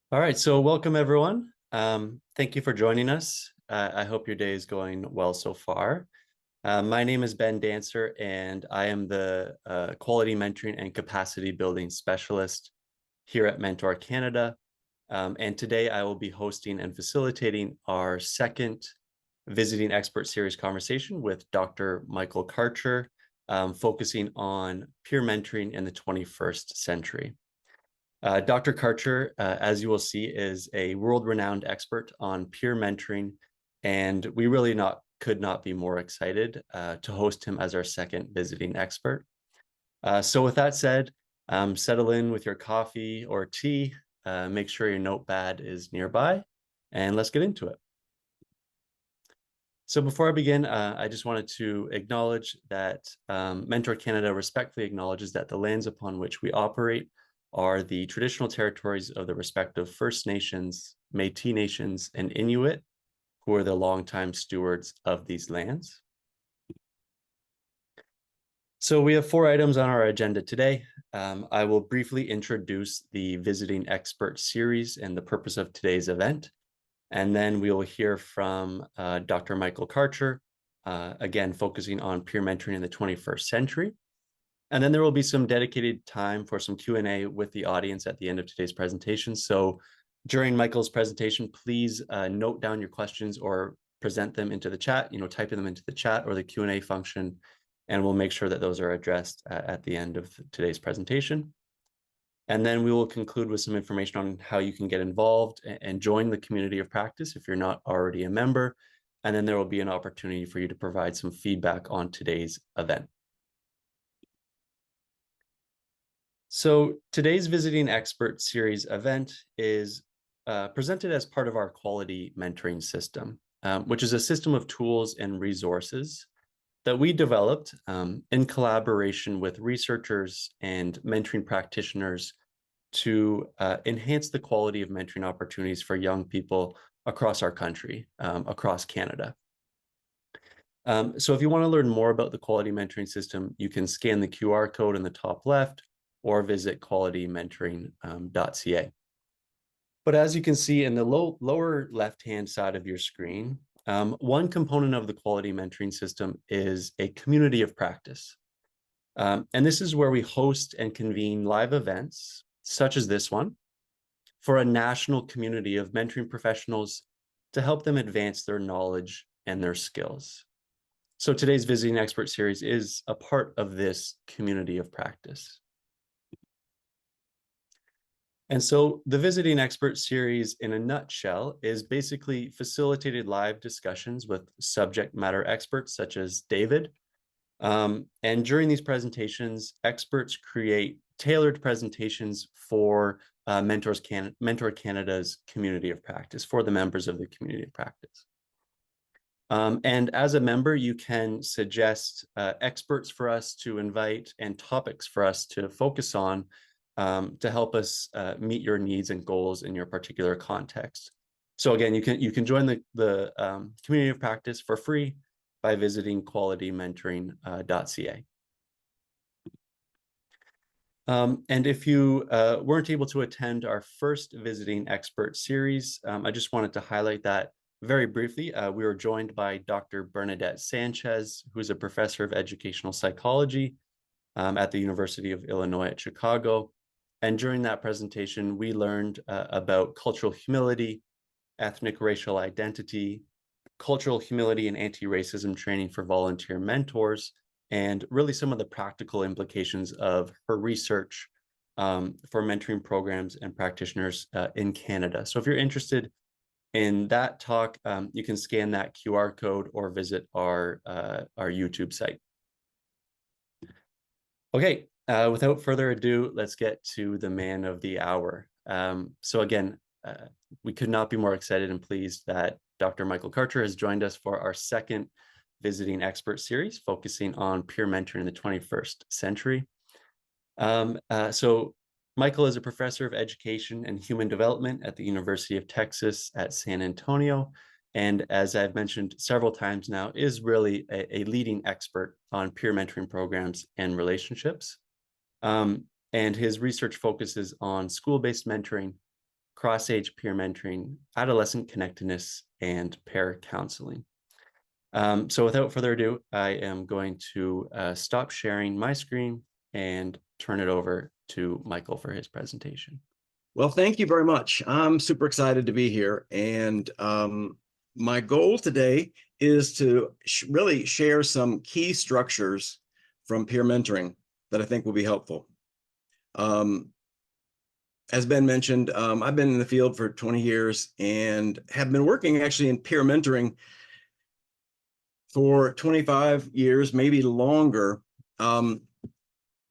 All right, so welcome everyone. Thank you for joining us. I hope your day is going well so far. My name is Ben Dancer, and I am the Quality Mentoring and Capacity Building Specialist here at Mentor Canada. And today I will be hosting and facilitating our second Visiting Expert Series conversation with Dr. Michael Karcher, focusing on peer mentoring in the 21st century. Dr. Karcher, as you will see, is a world-renowned expert on peer mentoring, and we really could not be more excited to host him as our second visiting expert. So with that said, settle in with your coffee or tea, make sure your notepad is nearby, and let's get into it. So before I begin, I just wanted to acknowledge that Mentor Canada respectfully acknowledges that the lands upon which we operate are the traditional territories of the respective First Nations, Métis Nations, and Inuit, who are the longtime stewards of these lands. So we have 4 items on our agenda today. I will briefly introduce the Visiting Expert Series and the purpose of today's event. And then we will hear from Dr. Michael Karcher, again, focusing on peer mentoring in the 21st century. And then there will be some dedicated time for some Q&A with the audience at the end of today's presentation. So during Michael's presentation, please note down your questions or present them into the chat, typing them into the chat or the Q&A function, and we'll make sure that those are addressed at the end of today's presentation. And then we will conclude with some information on how you can get involved and join the community of practice if you're not already a member. And then there will be an opportunity for you to provide some feedback on today's event. So today's Visiting Expert Series event is presented as part of our quality mentoring system, which is a system of tools and resources that we developed in collaboration with researchers and mentoring practitioners to enhance the quality of mentoring opportunities for young people across our country, across Canada. So if you want to learn more about the quality mentoring system, you can scan the QR code in the top left or visit qualitymentoring.ca. But as you can see in the lower left-hand side of your screen, one component of the quality mentoring system is a community of practice. And this is where we host and convene live events, such as this one, for a national community of mentoring professionals to help them advance their knowledge and their skills. So today's Visiting Expert Series is a part of this community of practice. And so the Visiting Expert Series, in a nutshell, is basically facilitated live discussions with subject matter experts such as David. And during these presentations, experts create tailored presentations for Mentor Canada's community of practice, for the members of the community of practice. And as a member, you can suggest experts for us to invite and topics for us to focus on to help us meet your needs and goals in your particular context. So again, you can join the community of practice for free by visiting qualitymentoring.ca. And if you weren't able to attend our first Visiting Expert Series, I just wanted to highlight that very briefly. We were joined by Dr. Bernadette Sanchez, who's a professor of educational psychology at the University of Illinois at Chicago. And during that presentation, we learned about cultural humility, ethnic racial identity, cultural humility and anti-racism training for volunteer mentors, and really some of the practical implications of her research for mentoring programs and practitioners in Canada. So if you're interested in that talk, you can scan that QR code or visit our YouTube site. Okay, without further ado, let's get to the man of the hour. So again, we could not be more excited and pleased that Dr. Michael Karcher has joined us for our second Visiting Expert Series, focusing on peer mentoring in the 21st century. So Michael is a professor of education and human development at the University of Texas at San Antonio. And as I've mentioned several times now, is really a leading expert on peer mentoring programs and relationships. And his research focuses on school-based mentoring, cross-age peer mentoring, adolescent connectedness, and pair counseling. So without further ado, I am going to stop sharing my screen and turn it over to Michael for his presentation. Well, thank you very much. I'm super excited to be here. And my goal today is to really share some key structures from peer mentoring that I think will be helpful. As Ben mentioned, I've been in the field for 20 years and have been working actually in peer mentoring for 25 years, maybe longer.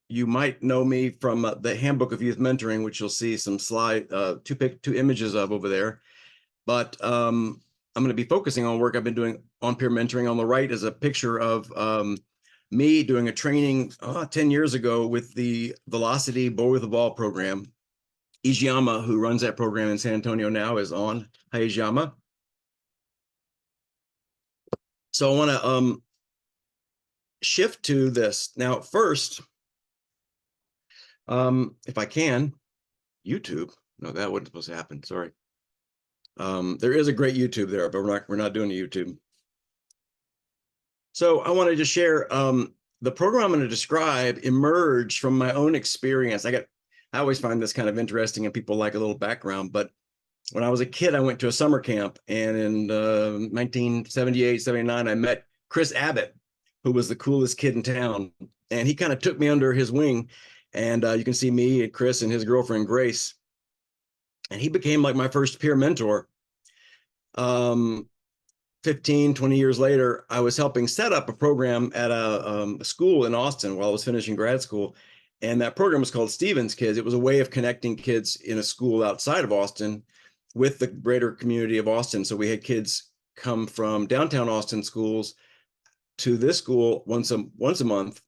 You might know me from the Handbook of Youth Mentoring, which you'll see some two images of over there. But I'm going to be focusing on work I've been doing on peer mentoring. On the right is a picture of me doing a training 10 years ago with the Velocity Boy with the Ball program. Ijiyama, who runs that program in San Antonio now, is on. Hi, Ijiyama. So I want to shift to this. Now, first, if I can, YouTube. No, that wasn't supposed to happen. Sorry. There is a great YouTube there, but we're not doing a YouTube. So I wanted to share the program I'm going to describe emerged from my own experience. I always find this kind of interesting and people like a little background, but when I was a kid, I went to a summer camp, and in 1978, 79, I met Chris Abbott, who was the coolest kid in town. And he kind of took me under his wing. And you can see me and Chris and his girlfriend, Grace. And he became like my first peer mentor. 15, 20 years later, I was helping set up a program at a school in Austin while I was finishing grad school. And that program was called Stevens Kids. It was a way of connecting kids in a school outside of Austin with the greater community of Austin. So we had kids come from downtown Austin schools to this school once a month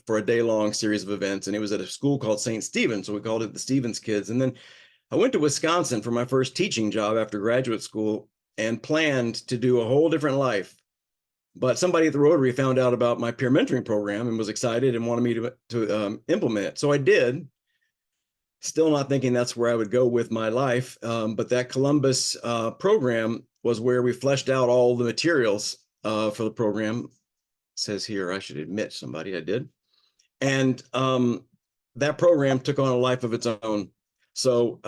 for a day-long series of events. And it was at a school called St. Stephen. So we called it the Stevens Kids. And then I went to Wisconsin for my first teaching job after graduate school and planned to do a whole different life. But somebody at the Rotary found out about my peer mentoring program and was excited and wanted me to implement it. So I did, still not thinking that's where I would go with my life. But that Columbus program was where we fleshed out all the materials for the program. It says here, I should admit somebody, I did. And that program took on a life of its own. So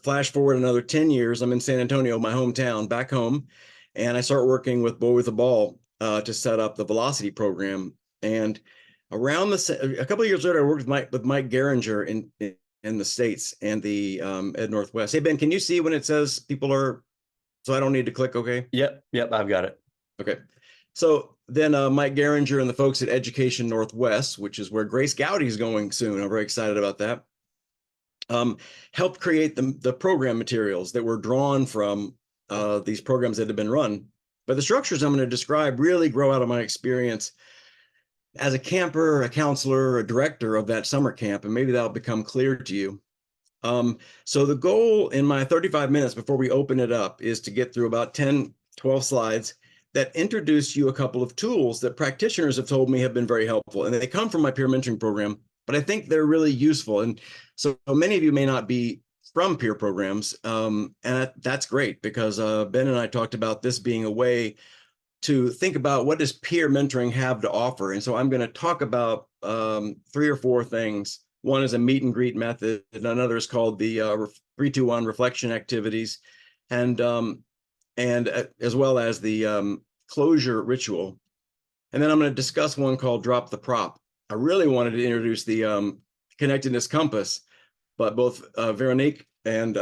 flash forward another 10 years, I'm in San Antonio, my hometown, back home. And I start working with Boy with a Ball to set up the Velocity program. And around a couple of years later, I worked with Mike Geringer in the States and the Ed Northwest. Hey, Ben, can you see when it says people are, so I don't need to click, okay? Yep, I've got it. Okay. So then Mike Geringer and the folks at Education Northwest, which is where Grace Gowdy is going soon, I'm very excited about that, helped create the program materials that were drawn from these programs that have been run. But the structures I'm going to describe really grow out of my experience as a camper, a counselor, a director of that summer camp, and maybe that'll become clear to you. So the goal in my 35 minutes before we open it up is to get through about 10, 12 slides that introduce you a couple of tools that practitioners have told me have been very helpful. And they come from my peer mentoring program, but I think they're really useful. And so many of you may not be from peer programs, and that's great because Ben and I talked about this being a way to think about what does peer mentoring have to offer. And so I'm going to talk about 3 or 4 things. One is a meet and greet method, and another is called the 3-2-1 reflection activities, and as well as the closure ritual. And then I'm going to discuss one called drop the prop. I really wanted to introduce the connectedness compass, but both Veronique and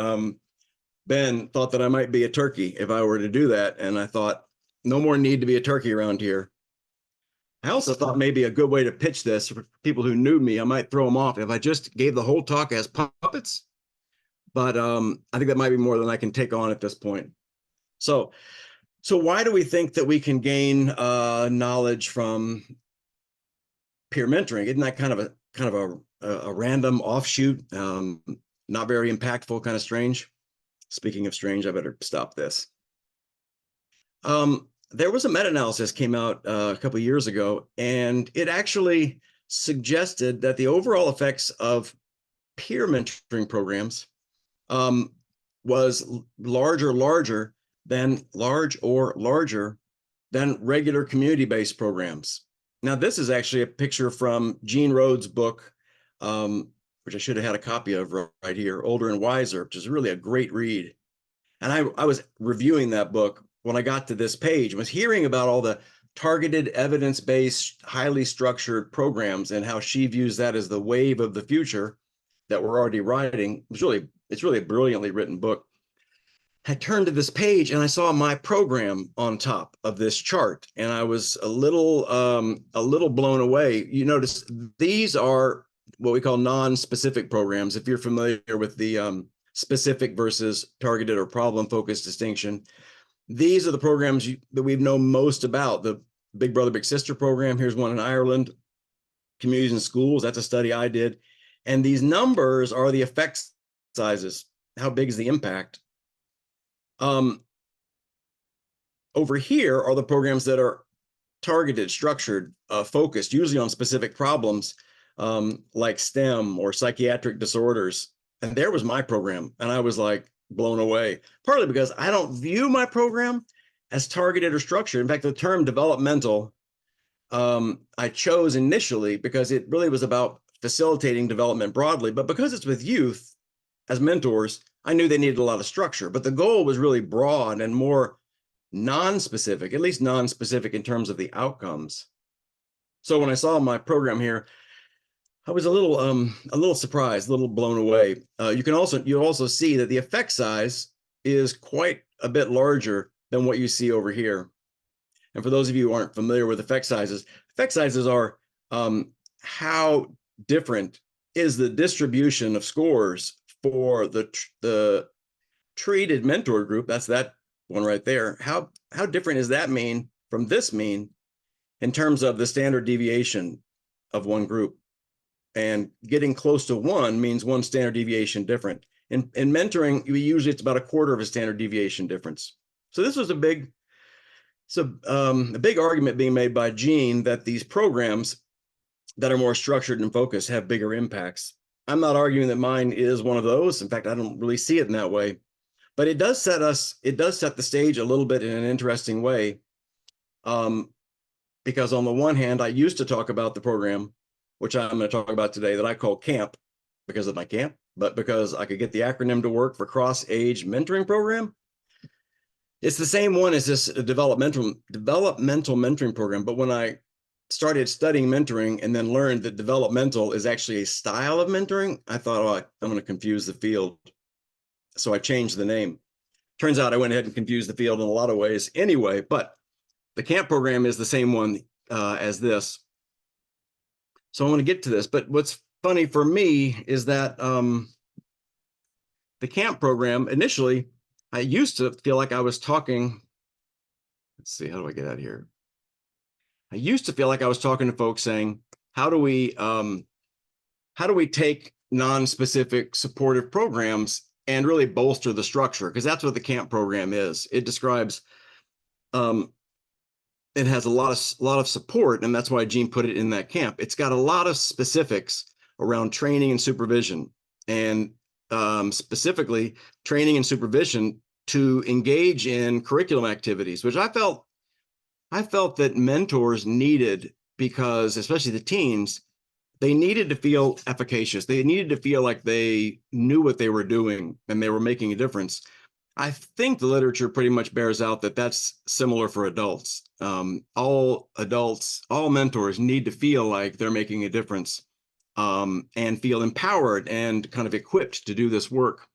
Ben thought that I might be a turkey if I were to do that. And I thought, no more need to be a turkey around here. I also thought maybe a good way to pitch this for people who knew me, I might throw them off if I just gave the whole talk as puppets. But I think that might be more than I can take on at this point. So why do we think that we can gain knowledge from peer mentoring? Isn't that kind of a random offshoot, not very impactful, kind of strange? Speaking of strange, I better stop this. There was a meta-analysis came out a couple of years ago, and it actually suggested that the overall effects of peer mentoring programs was large or larger than regular community-based programs. Now, this is actually a picture from Gene Rhodes' book, which I should have had a copy of right here, Older and Wiser, which is really a great read. And I was reviewing that book when I got to this page, was hearing about all the targeted, evidence-based, highly structured programs and how she views that as the wave of the future that we're already riding. It's really a brilliantly written book. I turned to this page and I saw my program on top of this chart, and I was a little blown away. You notice these are what we call non-specific programs. If you're familiar with the specific versus targeted or problem-focused distinction, these are the programs that we've known most about. The Big Brother, Big Sister program, here's one in Ireland. Communities and schools, that's a study I did. And these numbers are the effect sizes. How big is the impact? Over here are the programs that are targeted, structured, focused, usually on specific problems, like STEM or psychiatric disorders. And there was my program, and I was like blown away, partly because I don't view my program as targeted or structured. In fact, the term developmental, I chose initially because it really was about facilitating development broadly, but because it's with youth as mentors, I knew they needed a lot of structure, but the goal was really broad and more non-specific, at least non-specific in terms of the outcomes. So when I saw my program here, I was a little surprised, a little blown away. You also see that the effect size is quite a bit larger than what you see over here. And for those of you who aren't familiar with effect sizes are how different is the distribution of scores for the treated mentor group. That's that one right there. How different is that mean from this mean in terms of the standard deviation of one group? And getting close to 1 means 1 standard deviation different. In mentoring, usually it's about a quarter of a standard deviation difference. So this was a big argument being made by Gene that these programs that are more structured and focused have bigger impacts. I'm not arguing that mine is one of those. In fact, I don't really see it in that way. But it does set the stage a little bit in an interesting way. Because on the one hand, I used to talk about the program, which I'm going to talk about today, that I call CAMP because of my camp, but because I could get the acronym to work for cross-age mentoring program. It's the same one as this developmental mentoring program. But when I started studying mentoring and then learned that developmental is actually a style of mentoring, I thought, oh, I'm going to confuse the field. So I changed the name. Turns out I went ahead and confused the field in a lot of ways anyway, but the CAMP program is the same one as this. So I want to get to this, but what's funny for me is that the CAMP program, initially, I used to feel like I was talking, let's see, how do I get out of here? I used to feel like I was talking to folks saying, how do we take non-specific supportive programs and really bolster the structure? Because that's what the CAMP program is. It describes, it has a lot of support, and that's why Gene put it in that camp. It's got a lot of specifics around training and supervision, and specifically training and supervision to engage in curriculum activities, which I felt that mentors needed, because especially the teens, they needed to feel efficacious. They needed to feel like they knew what they were doing and they were making a difference. I think the literature pretty much bears out that that's similar for adults. All adults, all mentors need to feel like they're making a difference, and feel empowered and kind of equipped to do this work.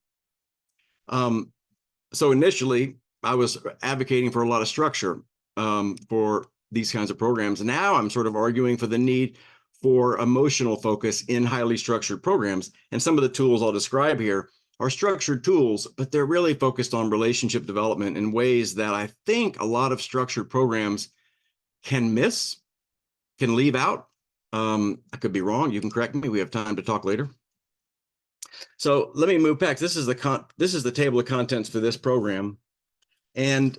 So initially, I was advocating for a lot of structure for these kinds of programs. And now I'm sort of arguing for the need for emotional focus in highly structured programs. And some of the tools I'll describe here are structured tools, but they're really focused on relationship development in ways that I think a lot of structured programs can miss, can leave out. I could be wrong. You can correct me. We have time to talk later. So let me move back. This is the table of contents for this program. And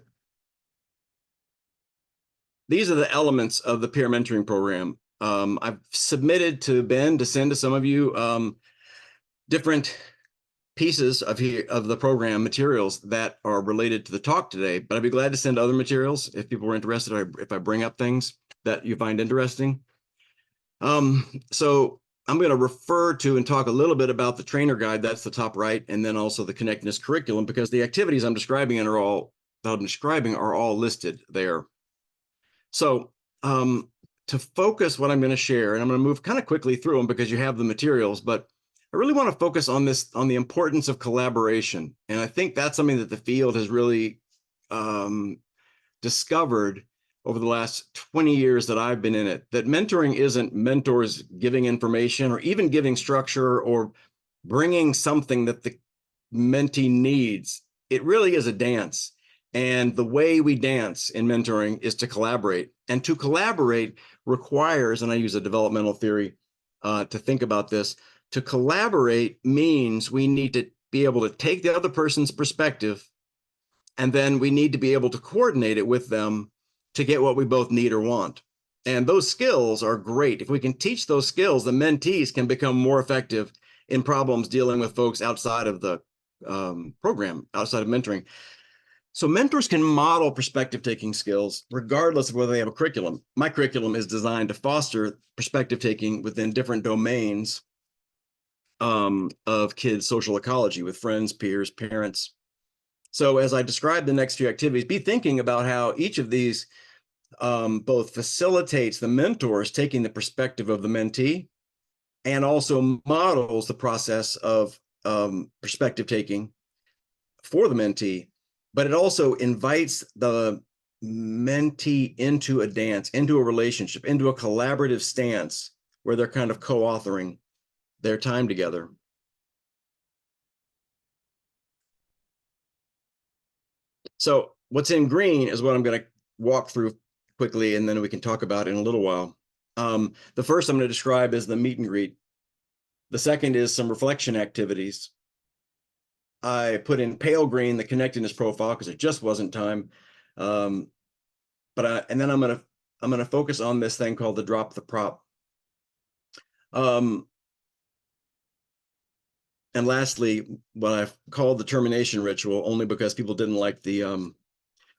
these are the elements of the peer mentoring program. I've submitted to Ben to send to some of you different pieces of the program materials that are related to the talk today, but I'd be glad to send other materials if people were interested, if I bring up things that you find interesting. So I'm going to refer to and talk a little bit about the trainer guide, that's the top right, and then also the connectedness curriculum, because the activities I'm describing are all listed there. So to focus what I'm going to share, and I'm going to move kind of quickly through them because you have the materials, but I really want to focus on the importance of collaboration. And I think that's something that the field has really discovered over the last 20 years that I've been in it, that mentoring isn't mentors giving information or even giving structure or bringing something that the mentee needs. It really is a dance. And the way we dance in mentoring is to collaborate. And to collaborate requires, and I use a developmental theory to think about this, to collaborate means we need to be able to take the other person's perspective, and then we need to be able to coordinate it with them to get what we both need or want. And those skills are great. If we can teach those skills, the mentees can become more effective in problems dealing with folks outside of the program, outside of mentoring. So mentors can model perspective-taking skills regardless of whether they have a curriculum. My curriculum is designed to foster perspective-taking within different domains of kids' social ecology with friends, peers, parents. So as I describe the next few activities, be thinking about how each of these both facilitates the mentors taking the perspective of the mentee and also models the process of perspective taking for the mentee, but it also invites the mentee into a dance, into a relationship, into a collaborative stance where they're kind of co-authoring their time together. So what's in green is what I'm going to walk through quickly, and then we can talk about it in a little while. The first I'm going to describe is the meet and greet. The second is some reflection activities. I put in pale green the connectedness profile because it just wasn't time. And then I'm going to focus on this thing called the drop the prop. And lastly, what I've called the termination ritual, only because people didn't like the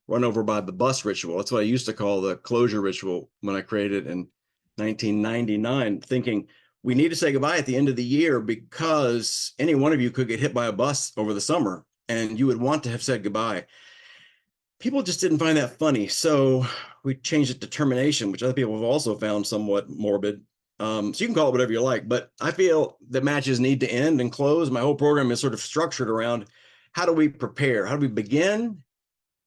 run over by the bus ritual. That's what I used to call the closure ritual when I created it in 1999, thinking we need to say goodbye at the end of the year because any one of you could get hit by a bus over the summer and you would want to have said goodbye. People just didn't find that funny. So we changed it to termination, which other people have also found somewhat morbid. So you can call it whatever you like, but I feel that matches need to end and close. My whole program is sort of structured around how do we prepare? How do we begin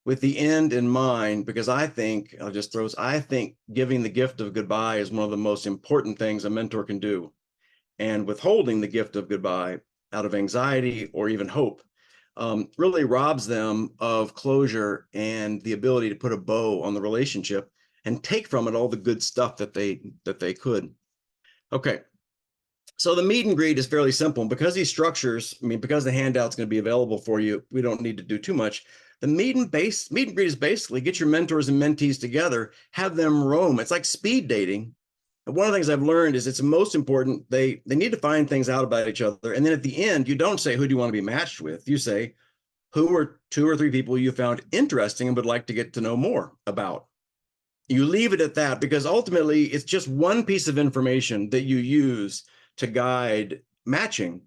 with the end in mind? Because I think, I think giving the gift of goodbye is one of the most important things a mentor can do. And withholding the gift of goodbye out of anxiety or even hope really robs them of closure and the ability to put a bow on the relationship and take from it all the good stuff that they could. Okay, so the meet and greet is fairly simple. Because these structures, because the handout's going to be available for you, we don't need to do too much. The meet and greet is basically get your mentors and mentees together, have them roam. It's like speed dating. And one of the things I've learned is it's most important. They need to find things out about each other. And then at the end, you don't say, who do you want to be matched with? You say, who are 2 or 3 people you found interesting and would like to get to know more about? You leave it at that because ultimately it's just one piece of information that you use to guide matching,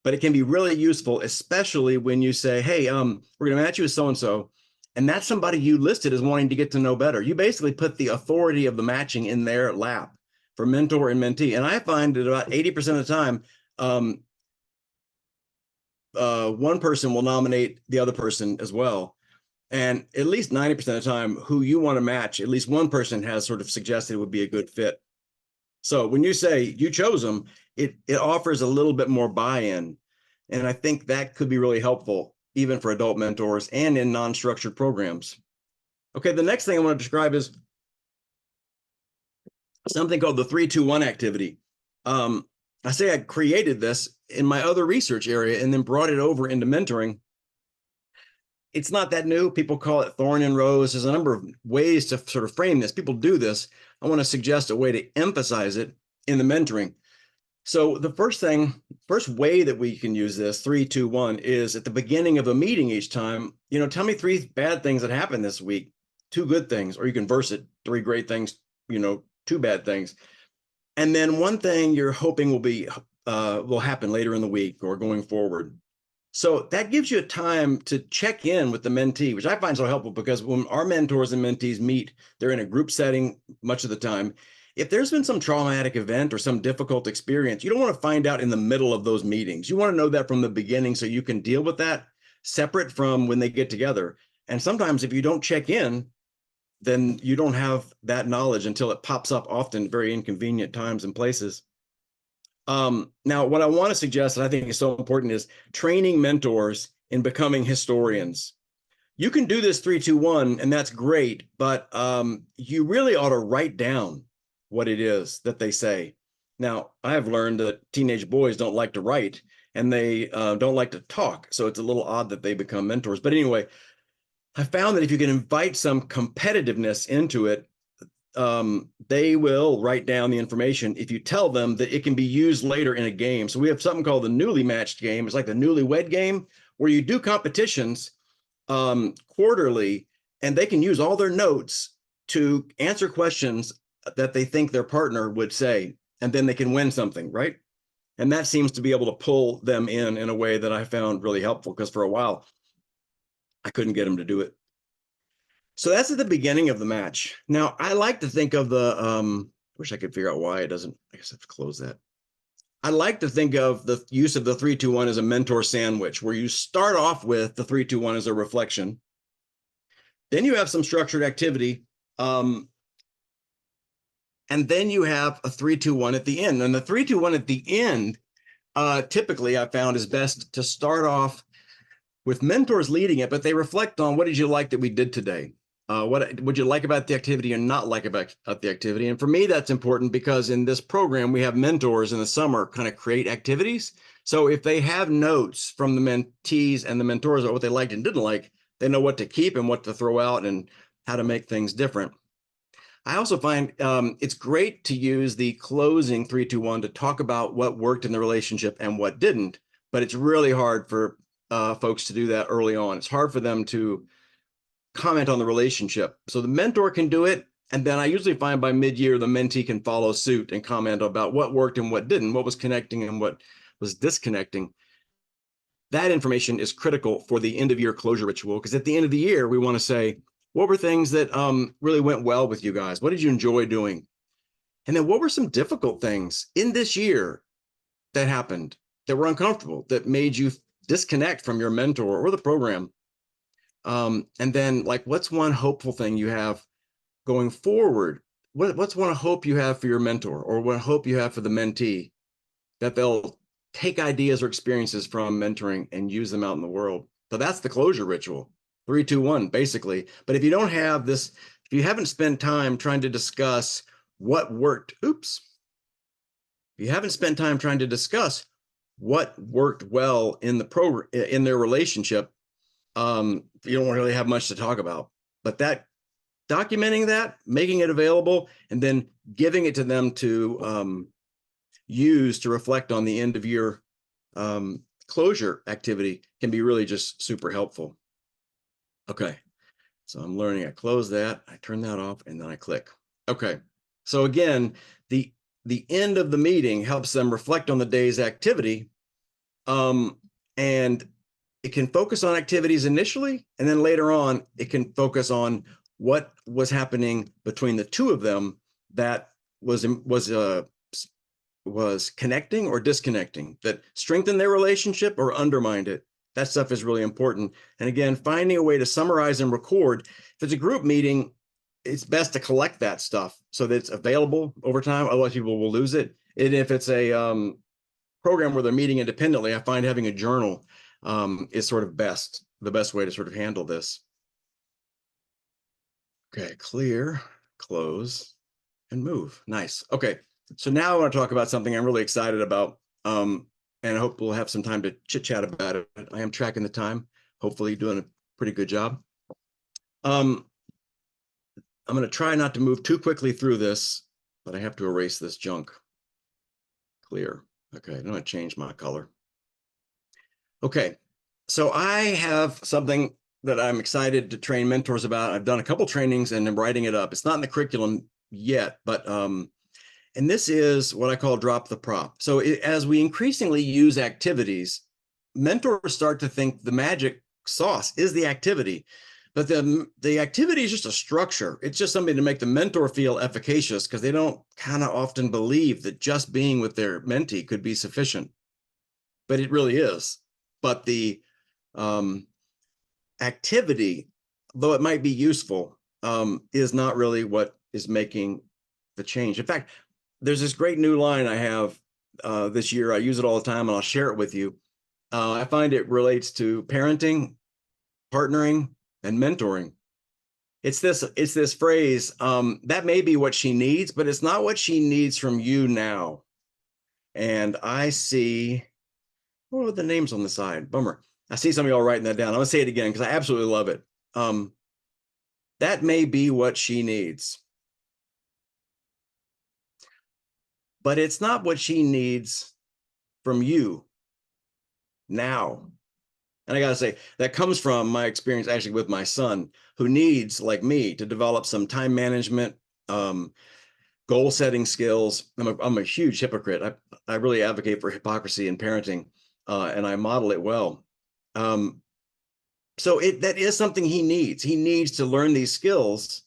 but it can be really useful, especially when you say, hey, we're going to match you with so-and-so, and that's somebody you listed as wanting to get to know better. You basically put the authority of the matching in their lap for mentor and mentee. And I find that about 80% of the time, one person will nominate the other person as well. And at least 90% of the time, who you want to match, at least one person has sort of suggested it would be a good fit. So when you say you chose them, it offers a little bit more buy-in. And I think that could be really helpful, even for adult mentors and in non-structured programs. Okay, the next thing I want to describe is something called the 3-2-1 activity. I say I created this in my other research area and then brought it over into mentoring. It's not that new. People call it thorn and rose. There's a number of ways to sort of frame this. People do this. I want to suggest a way to emphasize it in the mentoring. So the first way that we can use this 3, 2, 1 is at the beginning of a meeting each time, tell me 3 bad things that happened this week, 2 good things, or you can verse it, 3 great things, 2 bad things. And then 1 thing you're hoping will happen later in the week or going forward. So that gives you a time to check in with the mentee, which I find so helpful because when our mentors and mentees meet, they're in a group setting much of the time. If there's been some traumatic event or some difficult experience, you don't want to find out in the middle of those meetings. You want to know that from the beginning so you can deal with that separate from when they get together. And sometimes if you don't check in, then you don't have that knowledge until it pops up, often very inconvenient times and places. Now, what I want to suggest, and I think is so important, is training mentors in becoming historians. You can do this 3, 2, 1, and that's great, but you really ought to write down what it is that they say. Now, I have learned that teenage boys don't like to write, and they don't like to talk, so it's a little odd that they become mentors. But anyway, I found that if you can invite some competitiveness into it, they will write down the information if you tell them that it can be used later in a game. So we have something called the newly matched game. It's like the newlywed game where you do competitions quarterly, and they can use all their notes to answer questions that they think their partner would say, and then they can win something, right? And that seems to be able to pull them in a way that I found really helpful, because for a while I couldn't get them to do it. So that's at the beginning of the match. Now, I like to think of the, wish I could figure out why it doesn't, I guess I have to close that. I like to think of the use of the 3, 2, 1 as a mentor sandwich, where you start off with the 3, 2, 1 as a reflection. Then you have some structured activity. And then you have a 3, 2, 1 at the end. And the 3, 2, 1 at the end, typically I found is best to start off with mentors leading it, but they reflect on, what did you like that we did today? What would you like about the activity or not like about the activity? And for me, that's important because in this program, we have mentors in the summer kind of create activities. So if they have notes from the mentees and the mentors about what they liked and didn't like, they know what to keep and what to throw out and how to make things different. I also find it's great to use the closing 3, 2, 1 to talk about what worked in the relationship and what didn't, but it's really hard for folks to do that early on. It's hard for them to comment on the relationship. So the mentor can do it. And then I usually find by mid-year, the mentee can follow suit and comment about what worked and what didn't, what was connecting and what was disconnecting. That information is critical for the end of year closure ritual, because at the end of the year, we want to say, what were things that really went well with you guys? What did you enjoy doing? And then what were some difficult things in this year that happened that were uncomfortable, that made you disconnect from your mentor or the program? And then, like, what's one hopeful thing you have going forward? What's one hope you have for your mentor, or what hope you have for the mentee, that they'll take ideas or experiences from mentoring and use them out in the world? So that's the closure ritual, 3, 2, 1, basically. But if you don't have this, if you haven't spent time trying to discuss what worked, if you haven't spent time trying to discuss what worked well in the program, in their relationship, you don't really have much to talk about. But that documenting that, making it available, and then giving it to them to use to reflect on the end of year closure activity can be really just super helpful. Okay, so I'm learning. I close that, I turn that off, and then I click. Okay, so again, the end of the meeting helps them reflect on the day's activity, and it can focus on activities initially, and then later on, it can focus on what was happening between the two of them that was connecting or disconnecting, that strengthened their relationship or undermined it. That stuff is really important. And again, finding a way to summarize and record. If it's a group meeting, it's best to collect that stuff so that it's available over time. Otherwise, people will lose it. And if it's a program where they're meeting independently, I find having a journal is sort of the best way to sort of handle this. Okay, clear, close, and move. Nice. Okay, so now I want to talk about something I'm really excited about, and I hope we'll have some time to chit chat about it. I am tracking the time, hopefully doing a pretty good job. I'm going to try not to move too quickly through this, but I have to erase this junk. Clear. Okay, I'm gonna change my color. Okay, so I have something that I'm excited to train mentors about. I've done a couple trainings and I'm writing it up. It's not in the curriculum yet, but and this is what I call drop the prop. So as we increasingly use activities, mentors start to think the magic sauce is the activity, but the activity is just a structure. It's just something to make the mentor feel efficacious because they don't kind of often believe that just being with their mentee could be sufficient, but it really is. But the activity, though it might be useful, is not really what is making the change. In fact, there's this great new line I have this year. I use it all the time and I'll share it with you. I find it relates to parenting, partnering, and mentoring. It's this phrase, that may be what she needs, but it's not what she needs from you now. And I see, what are the names on the side? Bummer. I see some of y'all writing that down. I'm gonna say it again because I absolutely love it. That may be what she needs, but it's not what she needs from you now. And I gotta say, that comes from my experience actually with my son, who needs, like me, to develop some time management, goal setting skills. I'm a huge hypocrite. I really advocate for hypocrisy in parenting, and I model it well. So that is something he needs. He needs to learn these skills,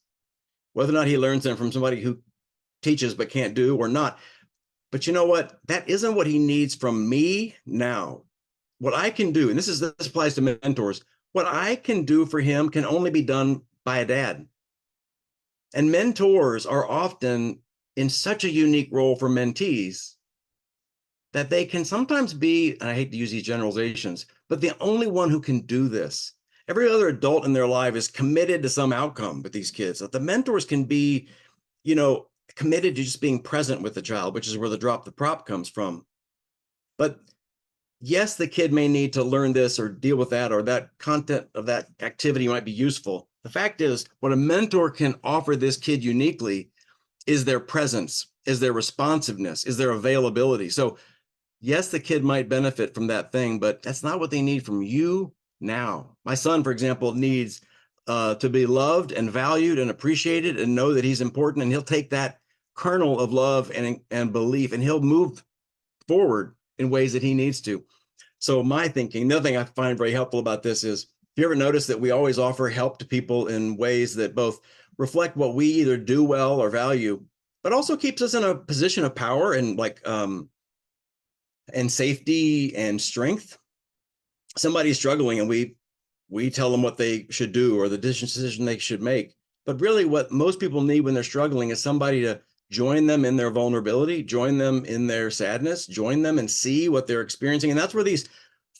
whether or not he learns them from somebody who teaches but can't do or not. But you know what? That isn't what he needs from me now. What I can do, and this applies to mentors, what I can do for him can only be done by a dad. And mentors are often in such a unique role for mentees that they can sometimes be, and I hate to use these generalizations, but the only one who can do this. Every other adult in their life is committed to some outcome with these kids. That the mentors can be, committed to just being present with the child, which is where the drop the prop comes from. But yes, the kid may need to learn this or deal with that, or that content of that activity might be useful. The fact is, what a mentor can offer this kid uniquely is their presence, is their responsiveness, is their availability. So yes, the kid might benefit from that thing, but that's not what they need from you now. My son, for example, needs to be loved and valued and appreciated and know that he's important, and he'll take that kernel of love and belief and he'll move forward in ways that he needs to. So my thinking, another thing I find very helpful about this is, if you ever notice that we always offer help to people in ways that both reflect what we either do well or value, but also keeps us in a position of power and and safety and strength. Somebody's struggling and we tell them what they should do or the decision they should make. But really what most people need when they're struggling is somebody to join them in their vulnerability, join them in their sadness, join them and see what they're experiencing. And that's where these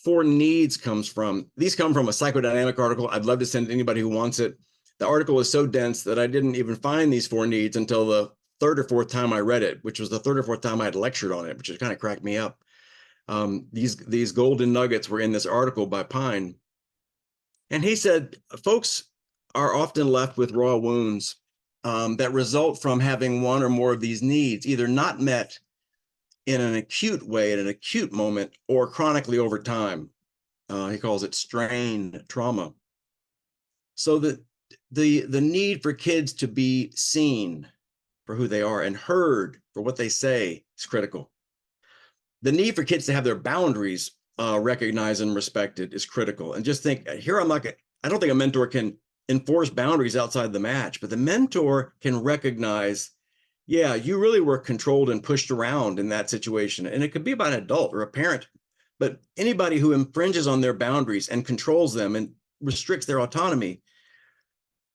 4 needs comes from. These come from a psychodynamic article. I'd love to send anybody who wants it. The article is so dense that I didn't even find these 4 needs until the 3rd or 4th time I read it, which was the 3rd or 4th time I had lectured on it, which kind of cracked me up. These golden nuggets were in this article by Pine. And he said, folks are often left with raw wounds that result from having one or more of these needs either not met in an acute way, at an acute moment, or chronically over time. He calls it strain trauma. So the need for kids to be seen for who they are and heard for what they say is critical. The need for kids to have their boundaries recognized and respected is critical. And just think, here I don't think a mentor can enforce boundaries outside the match, but the mentor can recognize, yeah, you really were controlled and pushed around in that situation. And it could be about an adult or a parent, but anybody who infringes on their boundaries and controls them and restricts their autonomy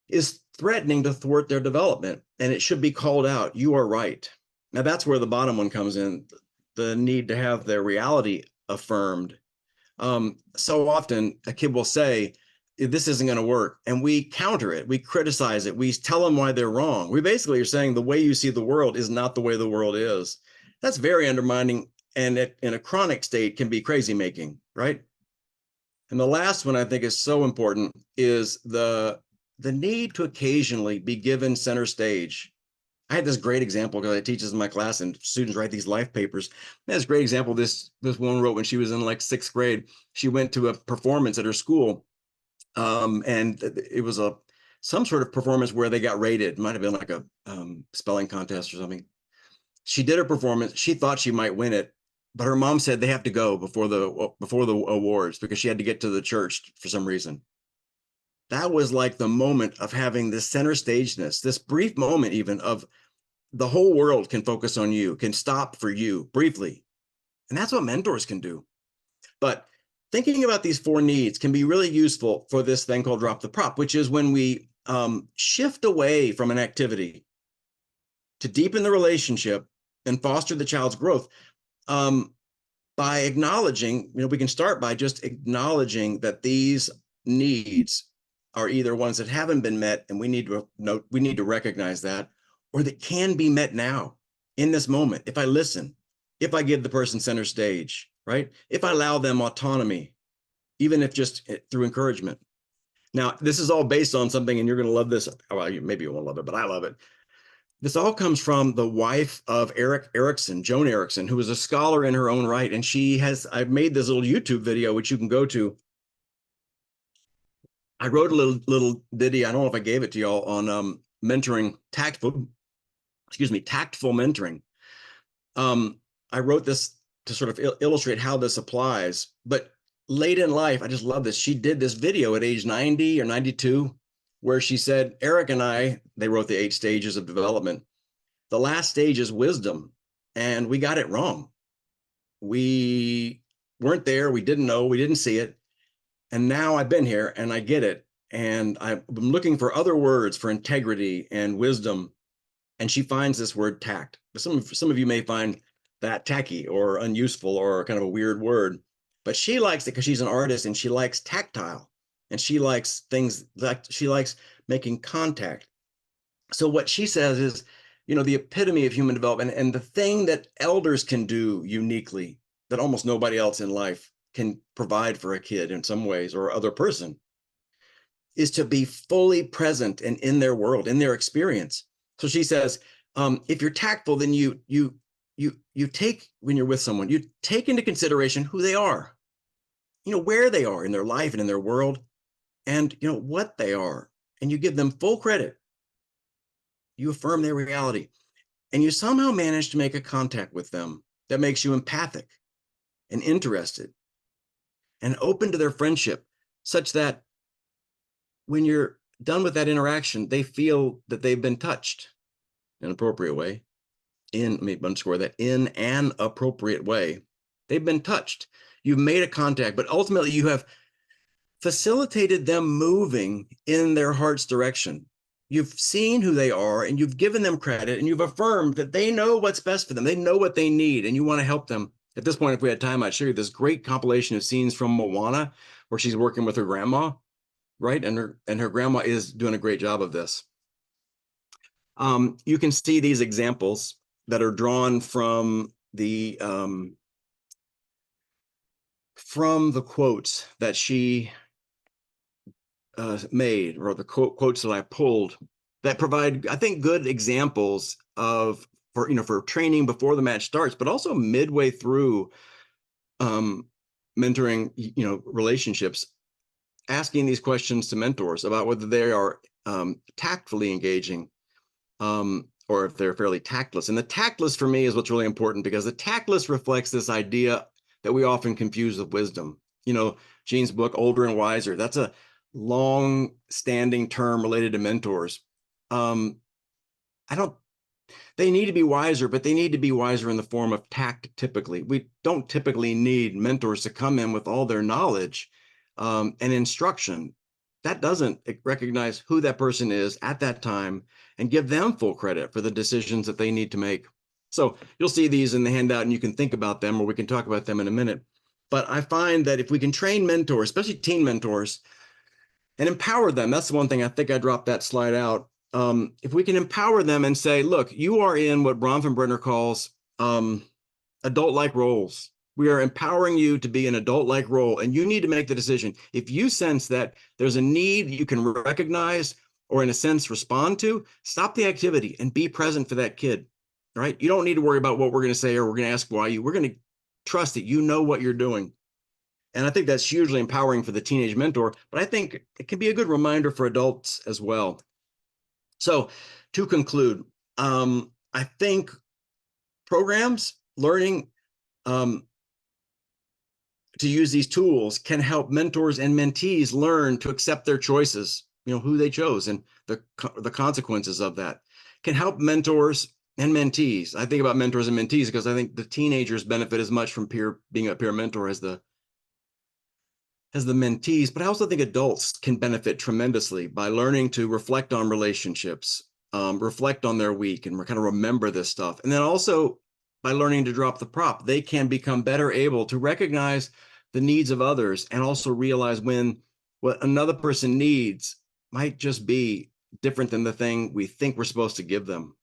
is threatening to thwart their development. And it should be called out. You are right. Now that's where the bottom one comes in, the need to have their reality affirmed. So often a kid will say, this isn't going to work. And we counter it. We criticize it. We tell them why they're wrong. We basically are saying the way you see the world is not the way the world is. That's very undermining. And in a chronic state can be crazy making, right? And the last one I think is so important is the need to occasionally be given center stage I had this great example because I teach this in my class and students write these life papers. I had this great example this one wrote when she was in like 6th grade. She went to a performance at her school, and it was some sort of performance where they got rated. It might have been like a spelling contest or something. She did her performance. She thought she might win it, but her mom said they have to go before the awards because she had to get to the church for some reason. That was like the moment of having this center stageness, this brief moment even of the whole world can focus on you, can stop for you briefly. And that's what mentors can do. But thinking about these 4 needs can be really useful for this thing called drop the prop, which is when we shift away from an activity to deepen the relationship and foster the child's growth. By acknowledging, we can start by just acknowledging that these needs are either ones that haven't been met, and we need to recognize that, or that can be met now in this moment. If I listen, if I give the person center stage, right? If I allow them autonomy, even if just through encouragement. Now, this is all based on something, and you're going to love this. Well, maybe you won't love it, but I love it. This all comes from the wife of Joan Erickson, who was a scholar in her own right. And I've made this little YouTube video, which you can go to. I wrote a little ditty. I don't know if I gave it to y'all on mentoring, tactful mentoring. I wrote this to sort of illustrate how this applies. But late in life, I just love this. She did this video at age 90 or 92, where she said, Eric and they wrote the 8 stages of development. The last stage is wisdom, and we got it wrong. We weren't there. We didn't know. We didn't see it. And now I've been here and I get it. And I'm looking for other words for integrity and wisdom. And she finds this word tact. Some of you may find that tacky or unuseful or kind of a weird word, but she likes it because she's an artist and she likes tactile, and she likes things like she likes making contact. So what she says is, the epitome of human development, and the thing that elders can do uniquely that almost nobody else in life can provide for a kid in some ways or other person, is to be fully present and in their world, in their experience. So she says, if you're tactful, then you take, when you're with someone, you take into consideration who they are, where they are in their life and in their world, and what they are, and you give them full credit. You affirm their reality, and you somehow manage to make a contact with them that makes you empathic and interested and open to their friendship, such that when you're done with that interaction, they feel that they've been touched in an appropriate way. Let me underscore that, in an appropriate way. They've been touched. You've made a contact, but ultimately you have facilitated them moving in their heart's direction. You've seen who they are, and you've given them credit, and you've affirmed that they know what's best for them. They know what they need, and you want to help them. At this point, if we had time, I'd show you this great compilation of scenes from Moana, where she's working with her grandma, right? And her grandma is doing a great job of this. You can see these examples that are drawn from the quotes that she made, or the quotes that I pulled, that provide, I think, good examples of for training before the match starts, but also midway through mentoring, relationships, asking these questions to mentors about whether they are tactfully engaging, or if they're fairly tactless. And the tactless for me is what's really important, because the tactless reflects this idea that we often confuse with wisdom. Gene's book, Older and Wiser, that's a long-standing term related to mentors. They need to be wiser, but they need to be wiser in the form of tact. Typically, we don't typically need mentors to come in with all their knowledge and instruction. That doesn't recognize who that person is at that time and give them full credit for the decisions that they need to make. So you'll see these in the handout, and you can think about them, or we can talk about them in a minute. But I find that if we can train mentors, especially teen mentors, and empower them, that's the one thing I think I dropped that slide out. If we can empower them and say, look, you are in what Bronfenbrenner calls adult-like roles. We are empowering you to be an adult-like role, and you need to make the decision. If you sense that there's a need you can recognize, or in a sense respond to, stop the activity and be present for that kid, right? You don't need to worry about what we're going to say or we're going to ask why you. We're going to trust that you know what you're doing. And I think that's hugely empowering for the teenage mentor, but I think it can be a good reminder for adults as well. So to conclude, I think programs, learning to use these tools can help mentors and mentees learn to accept their choices, who they chose and the consequences of that. Can help mentors and mentees. I think about mentors and mentees because I think the teenagers benefit as much from being a peer mentor as the mentees, but I also think adults can benefit tremendously by learning to reflect on relationships, reflect on their week, and kind of remember this stuff. And then also by learning to drop the prop, they can become better able to recognize the needs of others and also realize when what another person needs might just be different than the thing we think we're supposed to give them.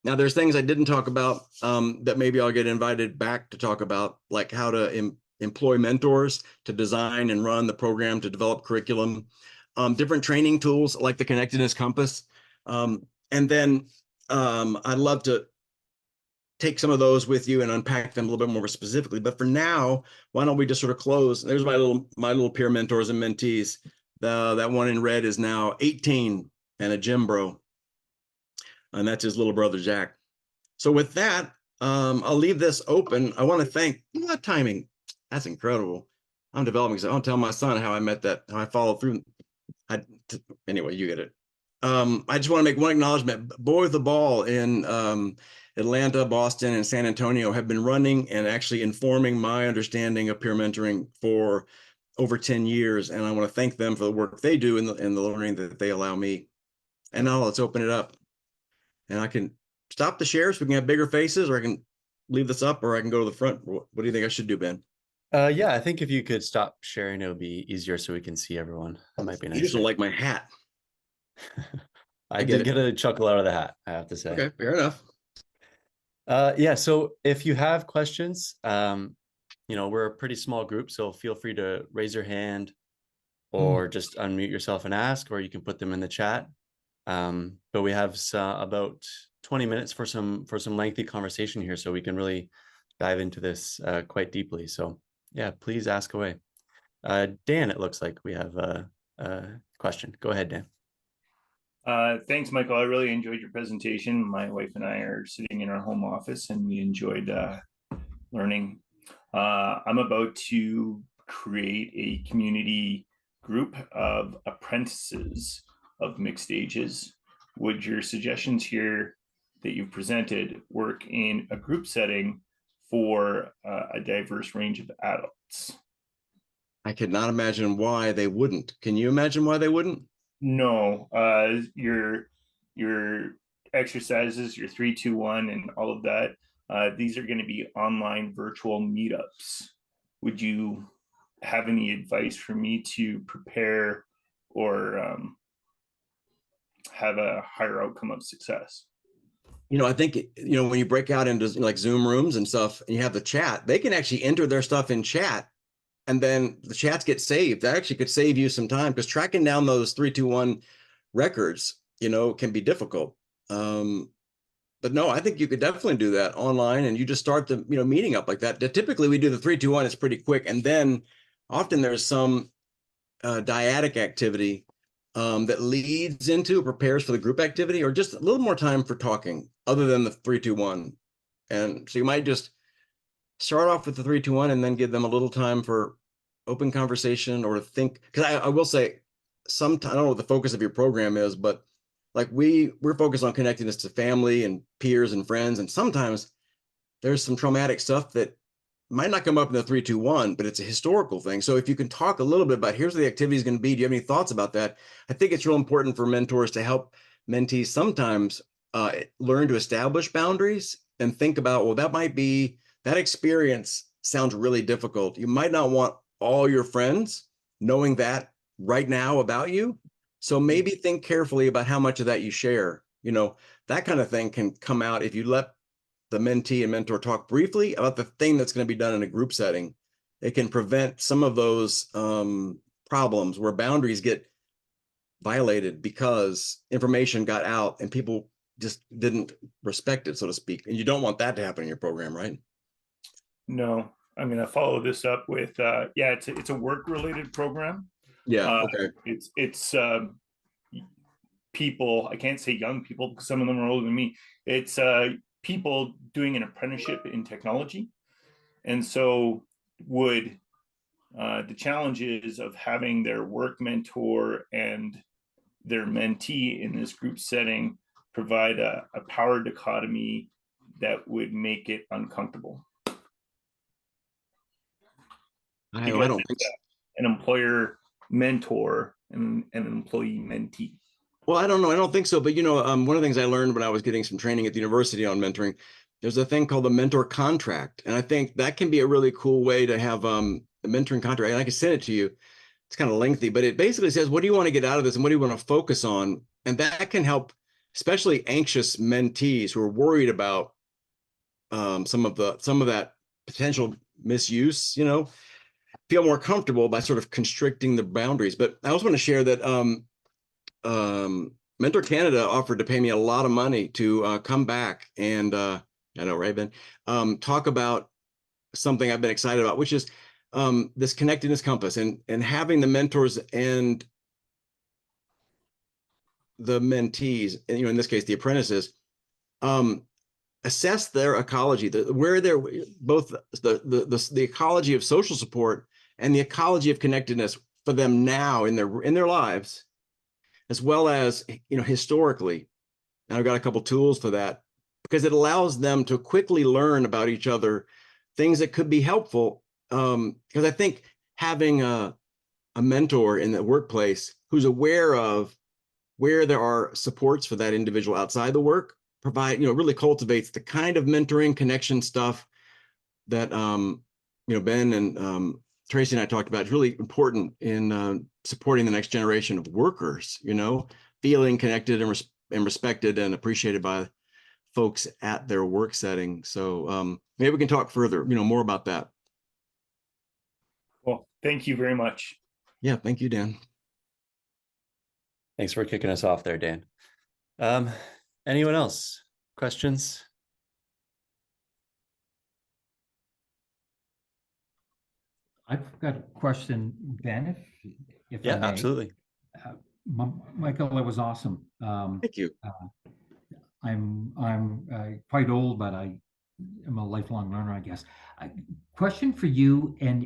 Now, there's things I didn't talk about that maybe I'll get invited back to talk about, like how to employ mentors to design and run the program, to develop curriculum, different training tools like the Connectedness Compass. And then I'd love to take some of those with you and unpack them a little bit more specifically. But for now, why don't we just sort of close? There's my little peer mentors and mentees. That one in red is now 18 and a gym bro. And that's his little brother, Jack. So with that, I'll leave this open. I want to thank, that timing. That's incredible. I'm developing, so I don't tell my son how I met that, how I followed through. Anyway, you get it. I just want to make one acknowledgement. Boy with the Ball in Atlanta, Boston, and San Antonio have been running and actually informing my understanding of peer mentoring for over 10 years. And I want to thank them for the work they do and the learning that they allow me. And now let's open it up. And I can stop the share so we can have bigger faces, or I can leave this up, or I can go to the front. What do you think I should do, Ben? Yeah, I think if you could stop sharing, it would be easier so we can see everyone. That might be nice. You just don't like my hat. I did get a chuckle out of the hat, I have to say. Okay, fair enough. Yeah, so if you have questions, we're a pretty small group, so feel free to raise your hand or just unmute yourself and ask, or you can put them in the chat. But we have about 20 minutes for some lengthy conversation here, so we can really dive into this quite deeply. So yeah, please ask away. Dan, it looks like we have a question. Go ahead, Dan. Thanks, Michael. I really enjoyed your presentation. My wife and I are sitting in our home office and we enjoyed learning. I'm about to create a community group of apprentices of mixed ages. Would your suggestions here that you've presented work in a group setting for a diverse range of adults? I could not imagine why they wouldn't. Can you imagine why they wouldn't? No, your exercises, your 3-2-1 and all of that, these are going to be online virtual meetups. Would you have any advice for me to prepare or have a higher outcome of success? I think, when you break out into like Zoom rooms and stuff, and you have the chat, they can actually enter their stuff in chat, and then the chats get saved. That actually could save you some time, because tracking down those 3-2-1 records, can be difficult. But no, I think you could definitely do that online, and you just start the, meeting up like that. Typically we do the 3-2-1, it's pretty quick. And then often there's some dyadic activity that leads into, prepares for the group activity, or just a little more time for talking other than the 3-2-1. And so you might just start off with the 3-2-1 and then give them a little time for open conversation or think. Because I will say, sometimes, I don't know what the focus of your program is, but like we're focused on connecting this to family and peers and friends. And sometimes there's some traumatic stuff that might not come up in the 3-2-1, but it's a historical thing. So if you can talk a little bit about, here's what the activity is going to be. Do you have any thoughts about that? I think it's real important for mentors to help mentees sometimes learn to establish boundaries and think about, well, that experience sounds really difficult. You might not want all your friends knowing that right now about you. So maybe think carefully about how much of that you share. That kind of thing can come out if you let the mentee and mentor talk briefly about the thing that's going to be done in a group setting. It can prevent some of those problems where boundaries get violated because information got out and people just didn't respect it, so to speak. And you don't want that to happen in your program, right? No, I'm going to follow this up with, yeah, it's a work related program. Yeah. Okay. It's people, I can't say young people because some of them are older than me. It's people doing an apprenticeship in technology. And so would the challenges of having their work mentor and their mentee in this group setting provide a power dichotomy that would make it uncomfortable. I don't think so. An employer mentor and an employee mentee. Well, I don't know. I don't think so. But, you know, one of the things I learned when I was getting some training at the university on mentoring, there's a thing called the mentor contract. And I think that can be a really cool way to have a mentoring contract. And I can send it to you. It's kind of lengthy, but it basically says, what do you want to get out of this? And what do you want to focus on? And that can help, especially anxious mentees who are worried about some of that potential misuse, you know, feel more comfortable by sort of constricting the boundaries. But I also want to share that Mentor Canada offered to pay me a lot of money to come back and I know, right, Ben? Talk about something I've been excited about, which is this connectedness compass and having the mentors and the mentees, and you know, in this case, the apprentices, assess their ecology, where they're both the ecology of social support and the ecology of connectedness for them now in their lives, as well as, you know, historically. And I've got a couple tools for that because it allows them to quickly learn about each other, things that could be helpful. Because I think having a mentor in the workplace who's aware of where there are supports for that individual outside the work really cultivates the kind of mentoring connection stuff that you know, Ben and Tracy and I talked about. It's really important in supporting the next generation of workers, you know, feeling connected and respected and appreciated by folks at their work setting. So maybe we can talk further, you know, more about that. Well, thank you very much. Yeah, thank you, Dan. Thanks for kicking us off there, Dan. Anyone else? Questions? I've got a question, Ben, if Yeah, I may. absolutely. Michael, that was awesome. Thank you. I'm quite old, but I am a lifelong learner, I guess. Question for you, and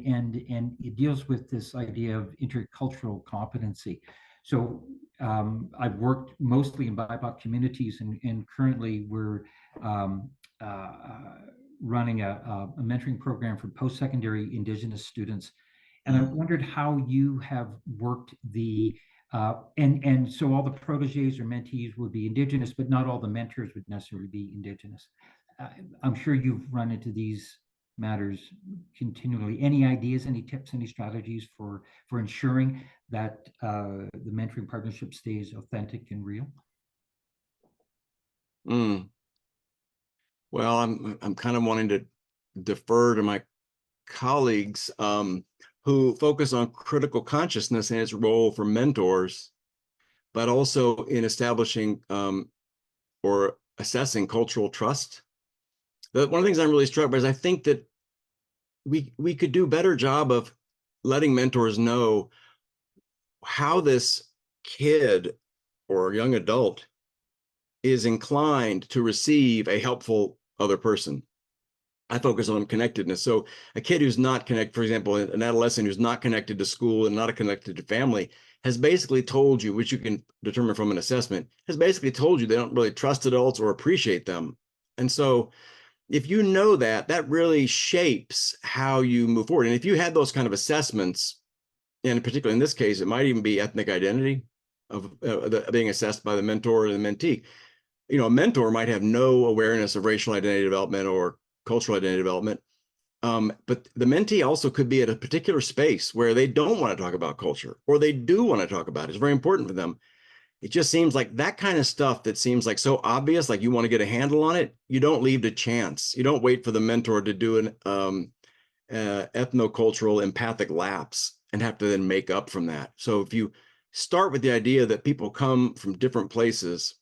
it deals with this idea of intercultural competency. So I've worked mostly in BIPOC communities, and currently we're running a mentoring program for post-secondary Indigenous students. And I wondered how you have worked and so all the proteges or mentees would be Indigenous, but not all the mentors would necessarily be Indigenous. I'm sure you've run into these matters continually. Any ideas, any tips, any strategies for ensuring that the mentoring partnership stays authentic and real? Well, I'm kind of wanting to defer to my colleagues who focus on critical consciousness and its role for mentors, but also in establishing or assessing cultural trust. One of the things I'm really struck by is I think that we could do a better job of letting mentors know how this kid or young adult is inclined to receive a helpful other person. I focus on connectedness. So a kid who's not connected, for example, an adolescent who's not connected to school and not connected to family, has basically told you, which you can determine from an assessment, has basically told you they don't really trust adults or appreciate them. And so if you know that, that really shapes how you move forward. And if you had those kind of assessments, and particularly in this case, it might even be ethnic identity of being assessed by the mentor or the mentee. You know, a mentor might have no awareness of racial identity development or cultural identity development. But the mentee also could be at a particular space where they don't want to talk about culture, or they do want to talk about it. It's very important for them. It just seems like that kind of stuff that seems like so obvious, like you want to get a handle on it, you don't leave to chance. You don't wait for the mentor to do an ethnocultural empathic lapse and have to then make up from that. So if you start with the idea that people come from different places,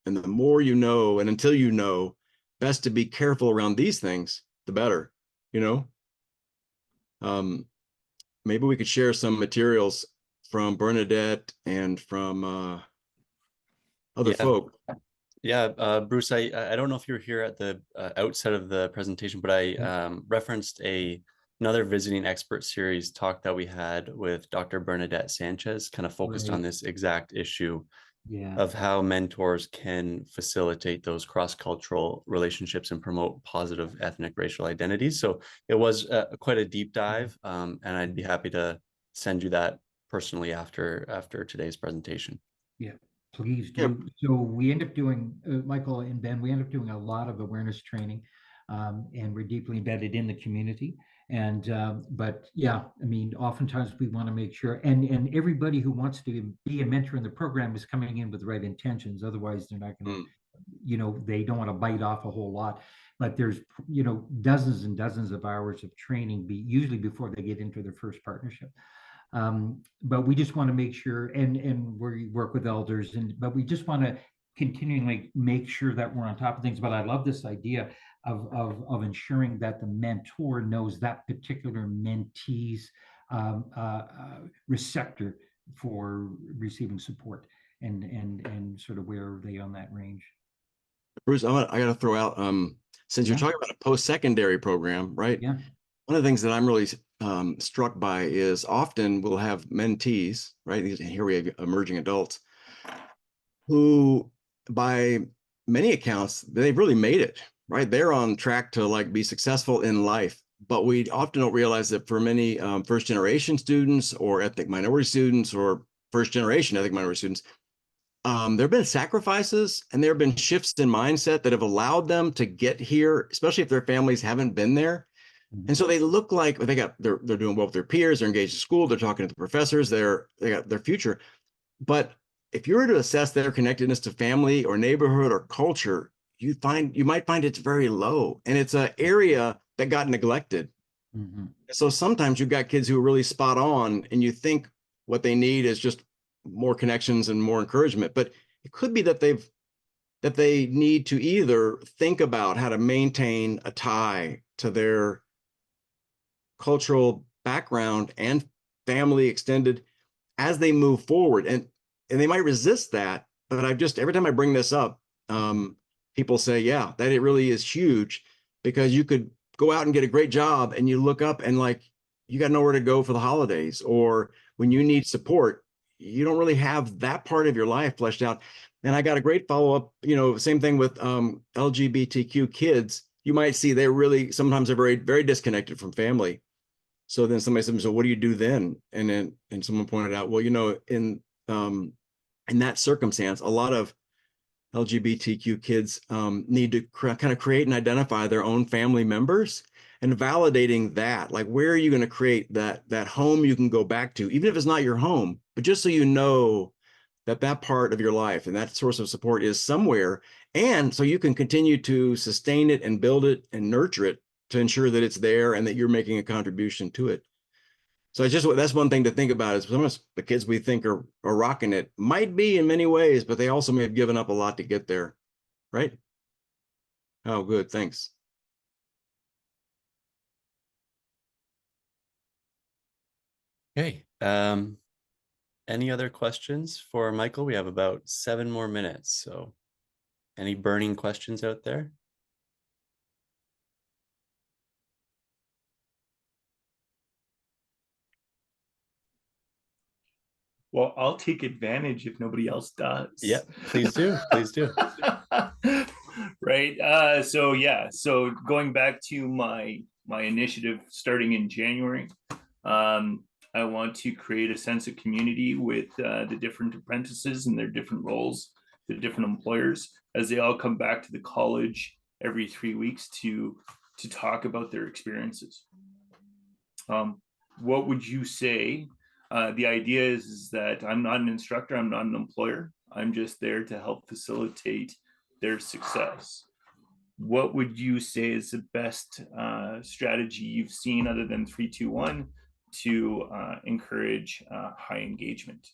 and the more you know, and until you know, best to be careful around these things, the better, you know. Maybe we could share some materials from Bernadette and from other folk. Yeah, Bruce, I don't know if you were here at the outset of the presentation, but I referenced another visiting expert series talk that we had with Dr. Bernadette Sanchez, kind of focused on this exact issue of how mentors can facilitate those cross-cultural relationships and promote positive ethnic racial identities. So it was quite a deep dive, and I'd be happy to send you that personally after today's presentation. Yeah, please do. So we end up doing, Michael and Ben, we end up doing a lot of awareness training, and we're deeply embedded in the community. And but yeah, I mean, oftentimes we want to make sure, and everybody who wants to be a mentor in the program is coming in with the right intentions. Otherwise, they're not going to, you know, they don't want to bite off a whole lot. But there's, you know, dozens and dozens of hours of training, usually before they get into their first partnership. But we just want to make sure, and we work with elders, but we just want to continually make sure that we're on top of things. But I love this idea of ensuring that the mentor knows that particular mentee's receptor for receiving support, and sort of where are they on that range. Bruce, I got to throw out, since you're talking about a post-secondary program, right? Yeah. One of the things that I'm really struck by is often we'll have mentees, right? Here we have emerging adults who, by many accounts, they've really made it, right? They're on track to like be successful in life. But we often don't realize that for many first generation students or ethnic minority students or first generation ethnic minority students, there have been sacrifices and there have been shifts in mindset that have allowed them to get here, especially if their families haven't been there. And so they look like they're doing well with their peers, they're engaged in school, they're talking to the professors, they got their future. But if you were to assess their connectedness to family or neighborhood or culture, you might find it's very low, and it's an area that got neglected. So sometimes you've got kids who are really spot on, and you think what they need is just more connections and more encouragement. But it could be that they need to either think about how to maintain a tie to their cultural background and family extended as they move forward, and they might resist that. But every time I bring this up, people say, yeah, that it really is huge, because you could go out and get a great job and you look up and like you got nowhere to go for the holidays, or when you need support, you don't really have that part of your life fleshed out. And I got a great follow-up, same thing with LGBTQ kids. You might see sometimes they're very, very disconnected from family. So then somebody said, so what do you do then? And someone pointed out, well, in that circumstance, a lot of LGBTQ kids need to kind of create and identify their own family members, and validating that, like, where are you going to create that home you can go back to, even if it's not your home, but just so you know that part of your life and that source of support is somewhere. And so you can continue to sustain it and build it and nurture it to ensure that it's there and that you're making a contribution to it. So that's one thing to think about, is some of the kids we think are rocking it might be in many ways, but they also may have given up a lot to get there, right? Oh, good, thanks. Okay, any other questions for Michael? We have about 7 more minutes, so any burning questions out there? Well, I'll take advantage if nobody else does. Yeah, please do. Please do. Right. So going back to my initiative starting in January, I want to create a sense of community with the different apprentices and their different roles, the different employers, as they all come back to the college every 3 weeks to talk about their experiences. What would you say? The idea is that I'm not an instructor, I'm not an employer. I'm just there to help facilitate their success. What would you say is the best strategy you've seen, other than 3, 2, 1, to encourage high engagement?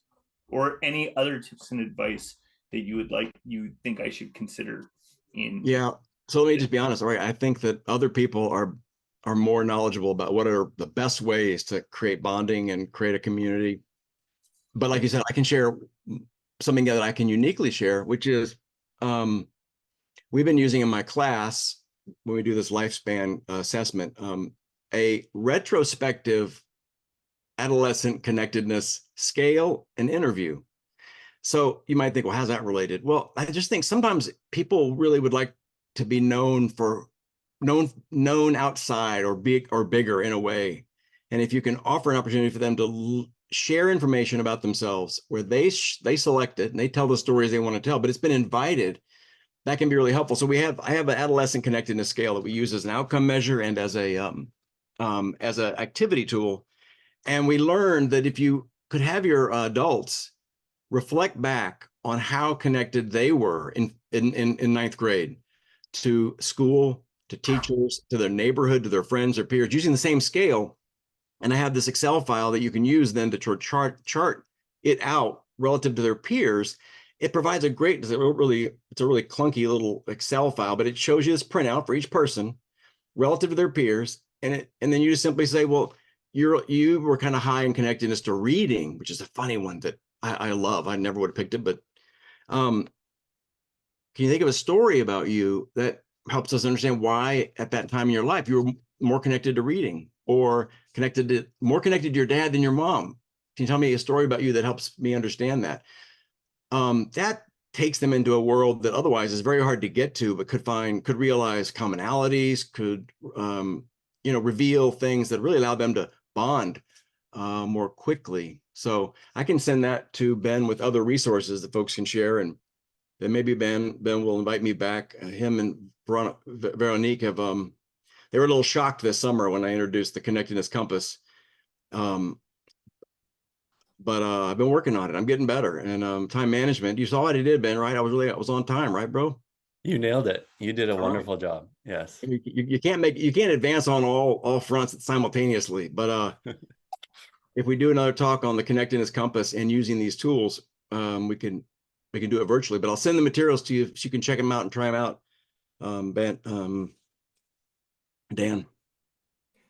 or any other tips and advice that you think I should consider in? Yeah. So let me just be honest. All right. I think that other people are more knowledgeable about what are the best ways to create bonding and create a community. But like you said, I can share something that I can uniquely share, which is we've been using in my class when we do this lifespan assessment, a retrospective adolescent connectedness scale and interview. So you might think, well, how's that related? Well, I just think sometimes people really would like to be known outside or bigger in a way. And if you can offer an opportunity for them to share information about themselves where they select it and they tell the stories they want to tell, but it's been invited, that can be really helpful. So I have an adolescent connectedness scale that we use as an outcome measure and as an activity tool. And we learned that if you could have your adults reflect back on how connected they were in ninth grade to school, to teachers, to their neighborhood, to their friends or peers, using the same scale. And I have this Excel file that you can use then to chart it out relative to their peers. It provides it's a really clunky little Excel file, but it shows you this printout for each person relative to their peers. And then you just simply say, well, you were kind of high in connectedness to reading, which is a funny one that I love. I never would have picked it, but can you think of a story about you that helps us understand why at that time in your life you were more connected to reading or more connected to your dad than your mom? Can you tell me a story about you that helps me understand that? That takes them into a world that otherwise is very hard to get to, but could realize commonalities, could reveal things that really allow them to bond more quickly. So I can send that to Ben with other resources that folks can share, and then maybe Ben will invite me back. Him and Veronique have they were a little shocked this summer when I introduced the connectedness compass. But I've been working on it. I'm getting better. And time management, you saw what I did, Ben, right? I was on time, right, bro? You nailed it. You did a wonderful job. Yes. You can't advance on all fronts simultaneously. But if we do another talk on the connectedness compass and using these tools, we can do it virtually. But I'll send the materials to you so you can check them out and try them out. Ben, Dan.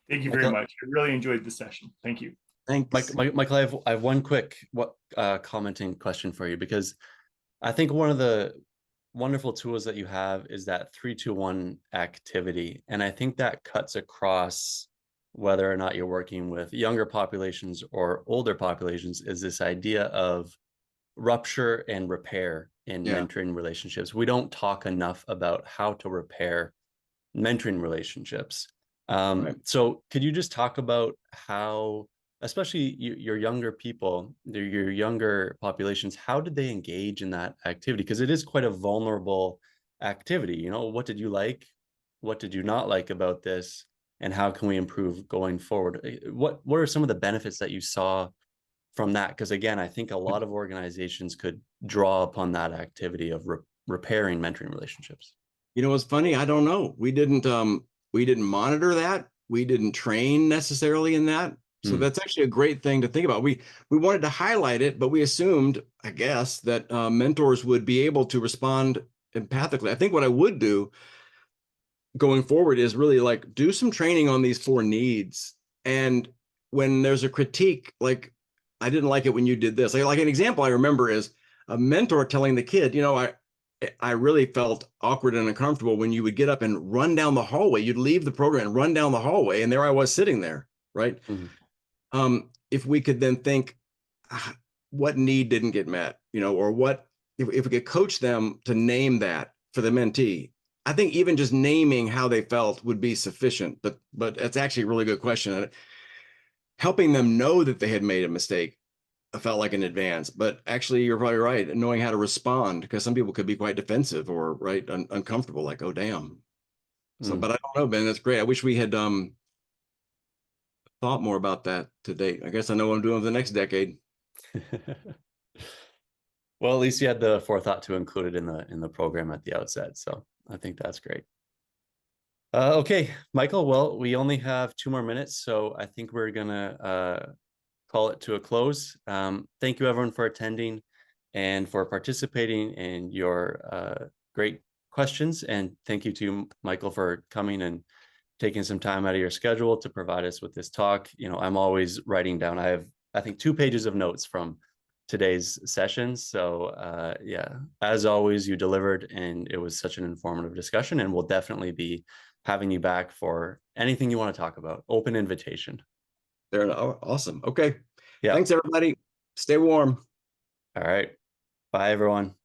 Thank you very much. I really enjoyed the session. Thank you. Thanks. Michael, I have one quick commenting question for you, because I think one of the wonderful tools that you have is that 3-2-1 activity. And I think that cuts across whether or not you're working with younger populations or older populations, is this idea of rupture and repair in mentoring relationships. We don't talk enough about how to repair mentoring relationships. Right. So could you just talk about how, especially your younger people, your younger populations, how did they engage in that activity? Because it is quite a vulnerable activity. What did you like? What did you not like about this? And how can we improve going forward? What are some of the benefits that you saw from that? Because again, I think a lot of organizations could draw upon that activity of repairing mentoring relationships. What's funny? I don't know. We didn't monitor that. We didn't train necessarily in that. So that's actually a great thing to think about. We wanted to highlight it, but we assumed, I guess, that mentors would be able to respond empathically. I think what I would do going forward is really do some training on these 4 needs. And when there's a critique, I didn't like it when you did this. Like an example I remember is a mentor telling the kid, I really felt awkward and uncomfortable when you would get up and run down the hallway. You'd leave the program and run down the hallway, and there I was sitting there, right? If we could then think, what need didn't get met, or what, if we could coach them to name that for the mentee, I think even just naming how they felt would be sufficient. But that's actually a really good question. Helping them know that they had made a mistake, I felt like an advance. But actually, you're probably right. Knowing how to respond, because some people could be quite defensive or uncomfortable, like, oh, damn. So, but I don't know, Ben, that's great. I wish we had thought more about that to date. I guess I know what I'm doing for the next decade. Well, at least you had the forethought to include it in the program at the outset. So I think that's great. Okay, Michael, well, we only have 2 more minutes, so I think we're gonna call it to a close. Thank you everyone for attending and for participating in your great questions. And thank you to Michael for coming and taking some time out of your schedule to provide us with this talk. You know, I'm always writing down, I have, I think, 2 pages of notes from today's sessions. So yeah, as always, you delivered, and it was such an informative discussion, and we'll definitely be having you back for anything you want to talk about. Open invitation. There, awesome. Okay. Yeah. Thanks, everybody. Stay warm. All right. Bye, everyone.